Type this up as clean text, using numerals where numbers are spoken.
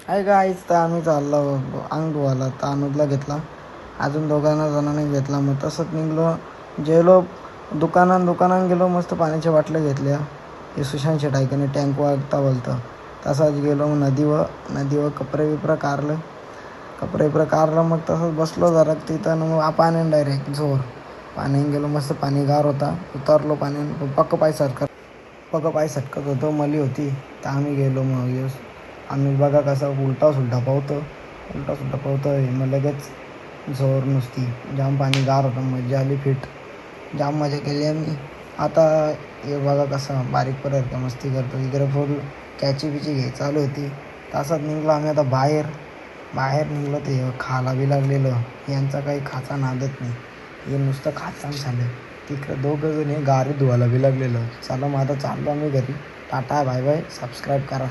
आहे का आईच तर आम्ही चाललो अंग धुवायला तर अनुजला घेतला, अजून दोघांना जणांनी घेतला. मग तसंच निघलो, जेलो दुकानात गेलो, मस्त पाण्याच्या बाटल्या घेतल्या. हे सुशांत शेटायकाने टँक वागता बोलतं तसाच गेलो. मग नदीवर कपडे कारलं. मग तसंच बसलो जरा तिथं. मग पाण्यानं डायरेक्ट जोर पाण्याने गेलो. मस्त पाणी गार होता, उतरलो पाण्यानं. पक्क पाय सटकत होतो, मली होती तर आम्ही गेलो. मग यस आम्ही बघा कसं उलटा सुलटा पावतोय. मग लगेच जोर नुसती जाम पाणी गार होतं. मजा आली फिट, जाम मजा केली आम्ही. आता हे बघा कसं बारीक परत मस्ती करतो. इकडे फुल कॅची बिची घे चालू होती. तासात निघलो आम्ही आता बाहेर निघलो. ते खायला बी लागलेलं, यांचा काही खाचा नादत नाही, हे नुसतं खाचान झालं. तिकडं दोघं जण गाडी धुवायला बी लागलेलं. चला मग आता चाललो आम्ही घरी. टाटा बाय बाय, सबस्क्राईब करा.